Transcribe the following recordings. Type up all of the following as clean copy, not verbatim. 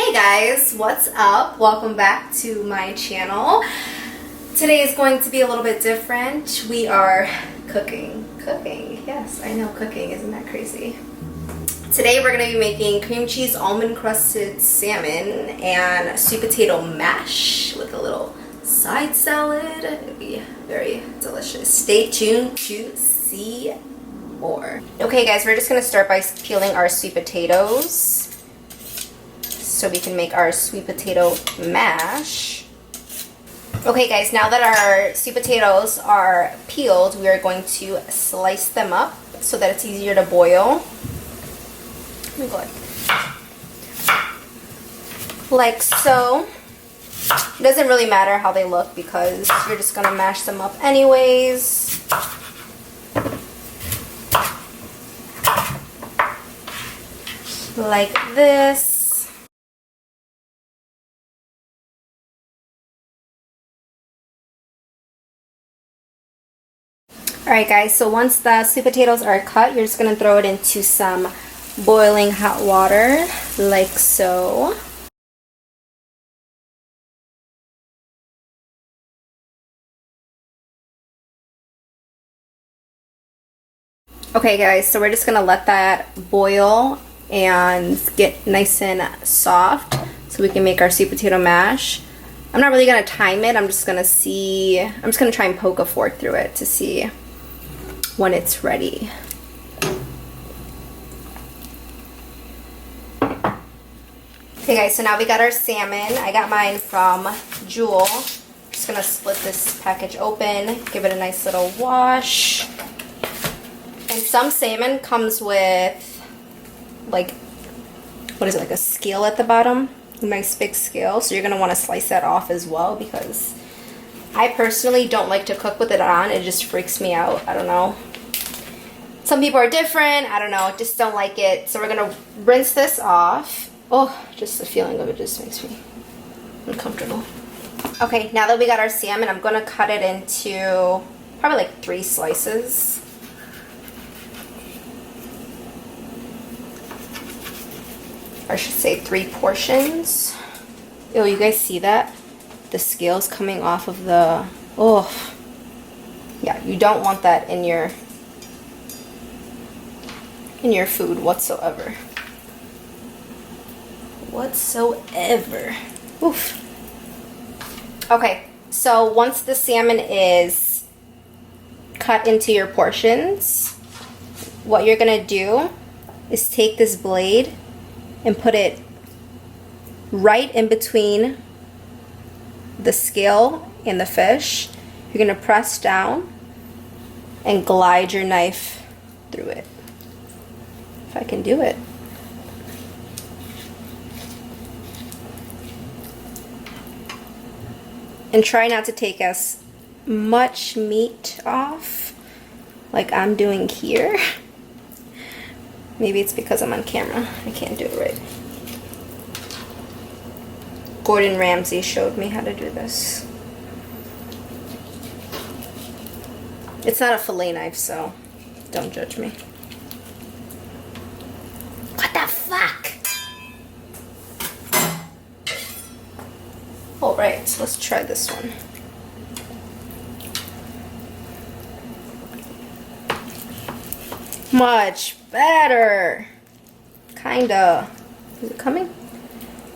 Hey guys, what's up? Welcome back to my channel. Today is going to be a little bit different. We are cooking. Yes, I know, cooking. Isn't that crazy? Today we're going to be making cream cheese almond crusted salmon and sweet potato mash with a little side salad. It'll be very delicious. Stay tuned to see more. Okay guys, we're just going to start by peeling our sweet potatoes so we can make our sweet potato mash. Okay guys, now that our sweet potatoes are peeled, we are going to slice them up so that it's easier to boil. Let me go like so. It doesn't really matter how they look because you're just gonna mash them up anyways. Like this. Alright guys, so once the sweet potatoes are cut, you're just going to throw it into some boiling hot water, like so. Okay guys, so we're just going to let that boil and get nice and soft so we can make our sweet potato mash. I'm not really going to time it, I'm just going to try and poke a fork through it to see when it's ready. Okay guys, so now we got our salmon. I got mine from Jewel. Just gonna split this package open, give it a nice little wash. And some salmon comes with like, what is it, like a scale at the bottom? A nice big scale, so you're gonna wanna slice that off as well because I personally don't like to cook with it on. It just freaks me out. I don't know. Some people are different. I don't know. Just don't like it. So we're going to rinse this off. Oh, just the feeling of it just makes me uncomfortable. Okay, now that we got our salmon, I'm going to cut it into probably like 3 slices. Or I should say 3 portions. Oh, you guys see that? The scales coming off of the, oh yeah, you don't want that in your food whatsoever. Oof. Okay, so once the salmon is cut into your portions, what you're gonna do is take this blade and put it right in between the scale and the fish. You're going to press down and glide your knife through it. If I can do it. And try not to take as much meat off like I'm doing here. Maybe it's because I'm on camera. I can't do it right. Gordon Ramsay showed me how to do this. It's not a fillet knife, so don't judge me. What the fuck? Alright, so let's try this one. Much better. Kinda. Is it coming?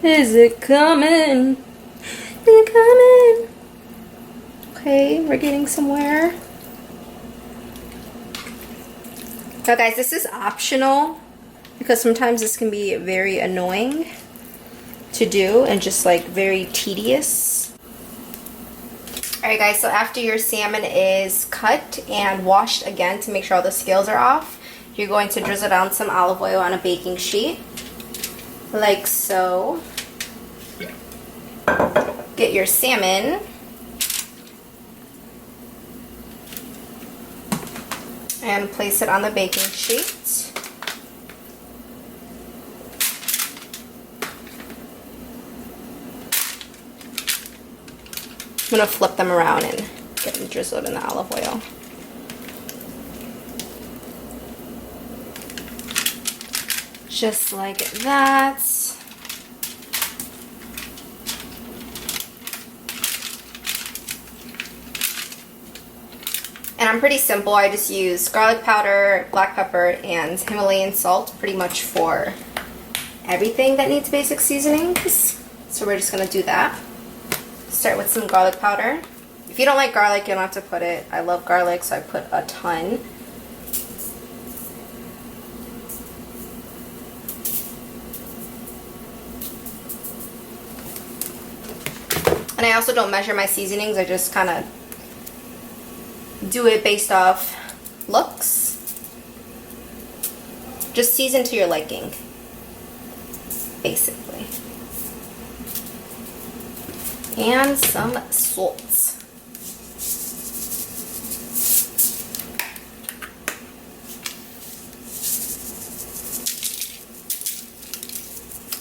Is it coming? Is it coming? Okay, we're getting somewhere. Now guys, this is optional because sometimes this can be very annoying to do and just like very tedious. Alright guys, so after your salmon is cut and washed again to make sure all the scales are off, you're going to drizzle down some olive oil on a baking sheet. Like so. Get your salmon and place it on the baking sheet. I'm going to flip them around and get them drizzled in the olive oil. Just like that. I'm pretty simple. I just use garlic powder, black pepper, and Himalayan salt pretty much for everything that needs basic seasonings. So we're just going to do that. Start with some garlic powder. If you don't like garlic, you don't have to put it. I love garlic, so I put a ton. And I also don't measure my seasonings. I just kind of do it based off looks. Just season to your liking, basically. And some salt.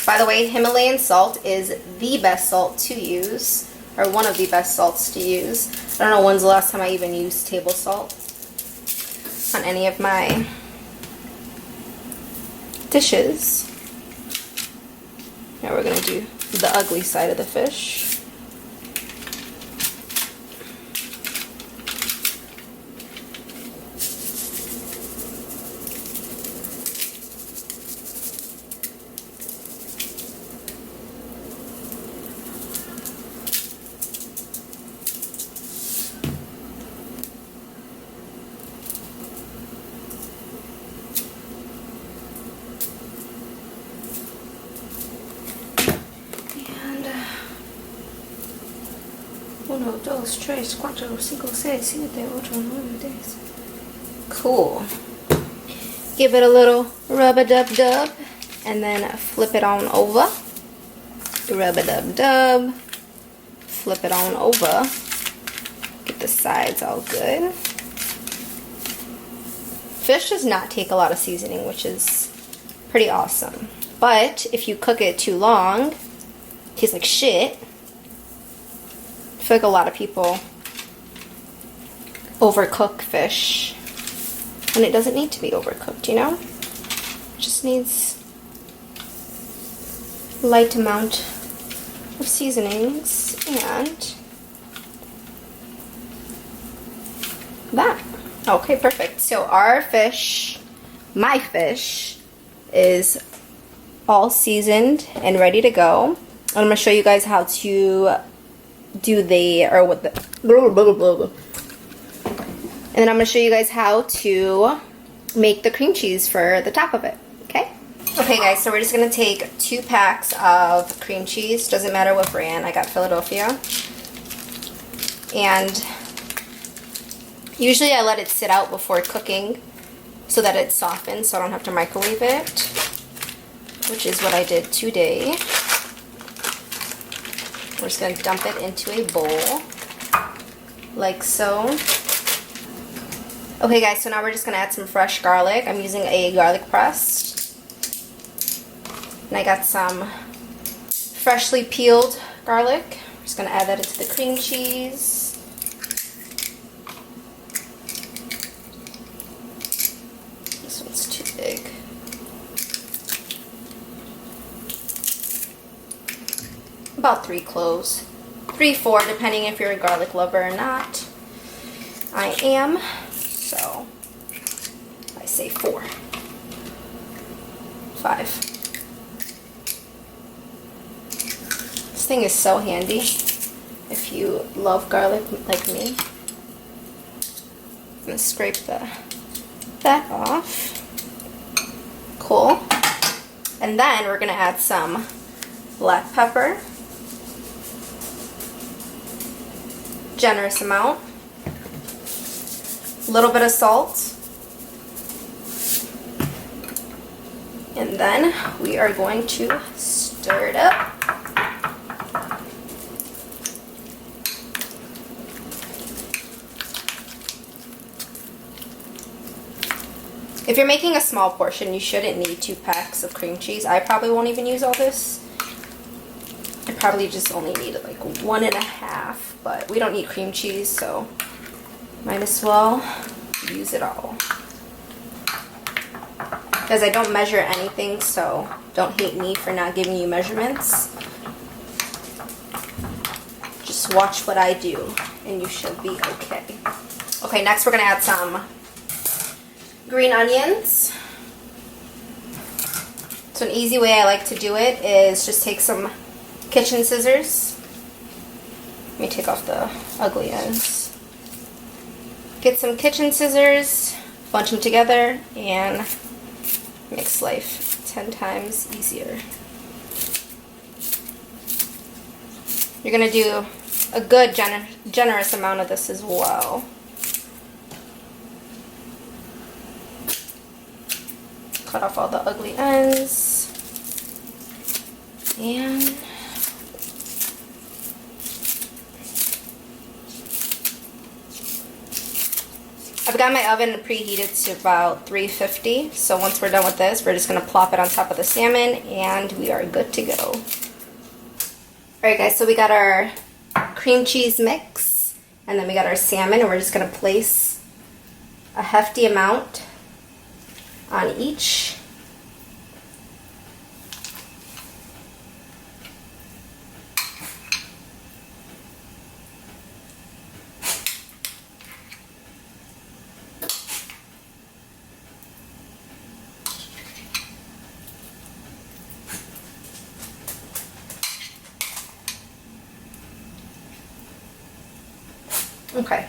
By the way, Himalayan salt is the best salt to use, or one of the best salts to use. I don't know when's the last time I even used table salt on any of my dishes. Now we're going to do the ugly side of the fish. Cool. Give it a little rub-a-dub-dub and then flip it on over. Rub-a-dub-dub. Flip it on over. Get the sides all good. Fish does not take a lot of seasoning, which is pretty awesome. But if you cook it too long, it tastes like shit. I feel like a lot of people overcook fish, and it doesn't need to be overcooked, you know? It just needs a light amount of seasonings and that. Okay, perfect. So our fish, my fish, is all seasoned and ready to go. I'm going to show you guys how to do the, or what the, blah, blah, blah, blah. And then I'm going to show you guys how to make the cream cheese for the top of it, okay? Okay guys, so we're just going to take 2 packs of cream cheese. Doesn't matter what brand. I got Philadelphia. And usually I let it sit out before cooking so that it softens so I don't have to microwave it, which is what I did today. We're just going to dump it into a bowl, like so. Okay guys, so now we're just going to add some fresh garlic. I'm using a garlic press. And I got some freshly peeled garlic. I'm just going to add that into the cream cheese. This one's too big. About 3 cloves. 3, 4, depending if you're a garlic lover or not. I am, so I say 4. 5. This thing is so handy if you love garlic like me. I'm going to scrape that off. Cool. And then we're going to add some black pepper. Generous amount. A little bit of salt. And then we are going to stir it up. If you're making a small portion, you shouldn't need 2 packs of cream cheese. I probably won't even use all this. I probably just only need like 1.5, but we don't need cream cheese, so might as well use it all. Because I don't measure anything, so don't hate me for not giving you measurements. Just watch what I do, and you should be okay. Okay Okay, next we're gonna add some green onions. So an easy way I like to do it is just take some kitchen scissors. Let me take off the ugly ends. Get some kitchen scissors, bunch them together, and makes life 10 times easier. You're gonna do a good generous amount of this as well. Cut off all the ugly ends. And I've got my oven preheated to about 350. So once we're done with this, we're just gonna plop it on top of the salmon and we are good to go. Alright guys, so we got our cream cheese mix and then we got our salmon, and we're just gonna place a hefty amount on each. Okay.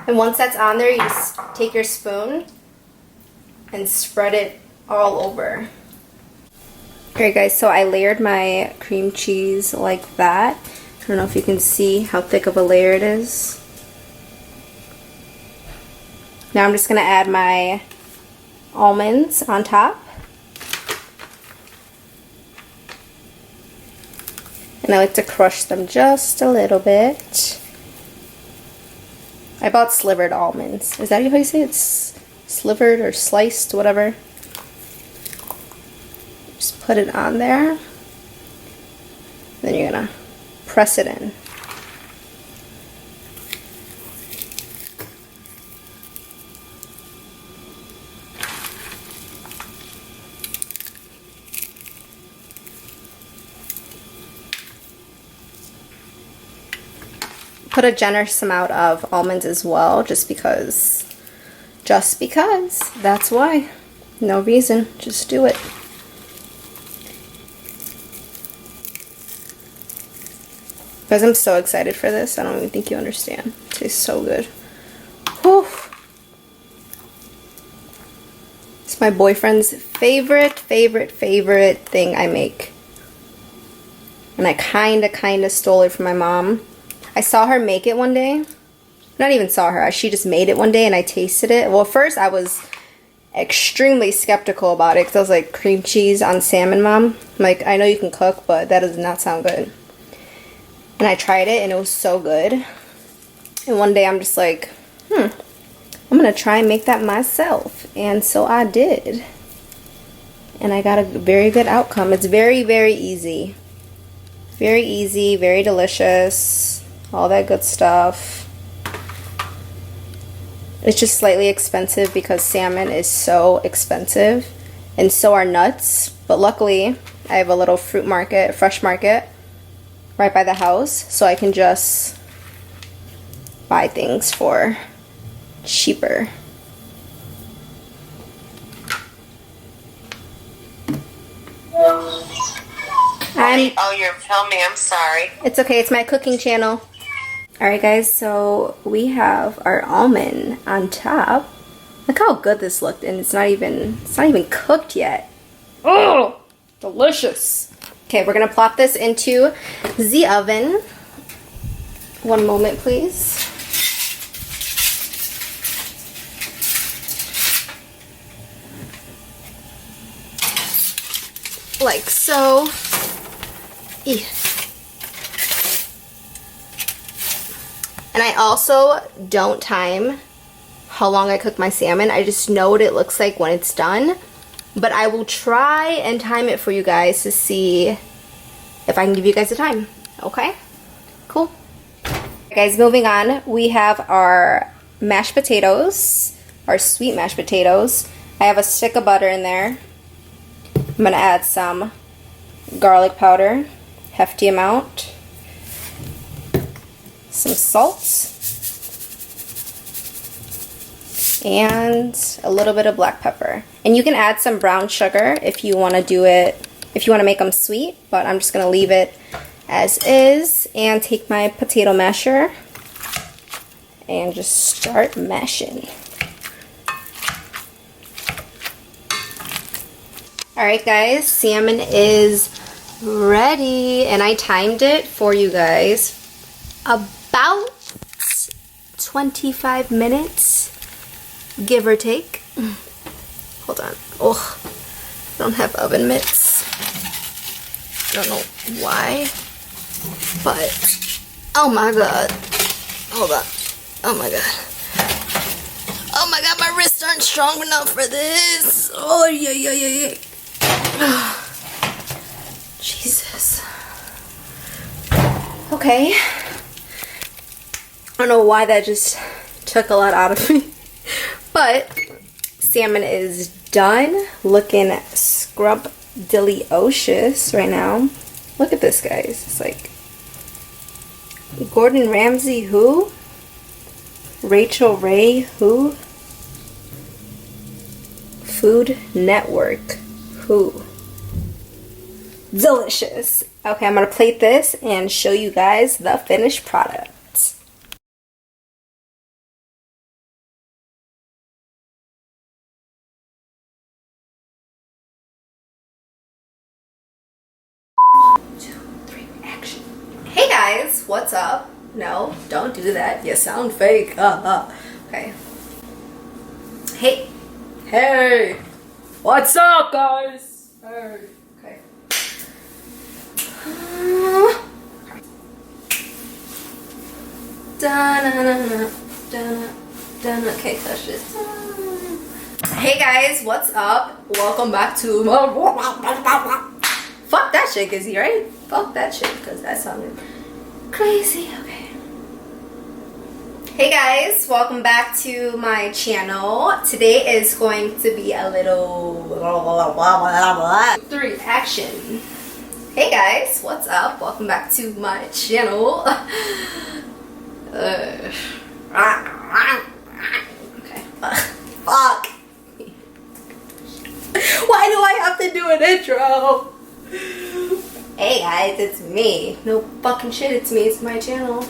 And once that's on there, you just take your spoon and spread it all over. Alright guys, so I layered my cream cheese like that. I don't know if you can see how thick of a layer it is. Now I'm just going to add my almonds on top. And I like to crush them just a little bit. I bought slivered almonds. Is that how you say it? It's slivered or sliced, whatever. Just put it on there. Then you're gonna press it in. Put a generous amount of almonds as well, just because, that's why. No reason, just do it. Guys, I'm so excited for this, I don't even think you understand. It tastes so good. Whew. It's my boyfriend's favorite thing I make. And I kinda stole it from my mom. I saw her make it one day. Not even saw her, she just made it one day and I tasted it. Well, first I was extremely skeptical about it because I was like, cream cheese on salmon, Mom? I'm like, I know you can cook, but that does not sound good. And I tried it and it was so good. And one day I'm just like, I'm gonna try and make that myself. And so I did. And I got a very good outcome. It's very easy. Very easy, very delicious. All that good stuff. It's just slightly expensive because salmon is so expensive, and so are nuts. But luckily, I have a little fruit market, fresh market, right by the house, so I can just buy things for cheaper. You're filming, I'm sorry. It's okay, it's my cooking channel. Alright guys, so we have our almond on top. Look how good this looked, and it's not even cooked yet. Oh, delicious. Okay, we're gonna plop this into the oven. One moment, please. Like so. And I also don't time how long I cook my salmon. I just know what it looks like when it's done. But I will try and time it for you guys to see if I can give you guys a time. Okay? Cool. Guys, moving on. We have our mashed potatoes, our sweet mashed potatoes. I have a stick of butter in there. I'm going to add some garlic powder, hefty amount, some salt, and a little bit of black pepper. And you can add some brown sugar if you want to do it, if you want to make them sweet, but I'm just going to leave it as is and take my potato masher and just start mashing. Alright guys, salmon is ready, and I timed it for you guys about 25 minutes, give or take. Hold on. Oh, I don't have oven mitts. I don't know why, but oh my god. Hold on. Oh my god. Oh my god, my wrists aren't strong enough for this. Oh, yeah. Jesus. Okay. I don't know why that just took a lot out of me. But salmon is done. Looking scrub-delicious right now. Look at this, guys. It's like Gordon Ramsay who? Rachel Ray who? Food Network who? Delicious. Okay, I'm gonna plate this and show you guys the finished product. One, two, three, action. Hey guys, what's up? No, don't do that. You sound fake. Okay. Hey. What's up, guys? Hey. Okay. Okay, touch this. Hey guys, what's up? Welcome back to my... Fuck that shit, Kizzy, right? Fuck that shit, because that sounded crazy. Okay. Hey guys, welcome back to my channel. Today is going to be a little... 3, action. Hey guys, what's up? Welcome back to my channel. Okay. Fuck. Why do I have to do an intro? Hey guys, it's me. No fucking shit, it's me. It's my channel.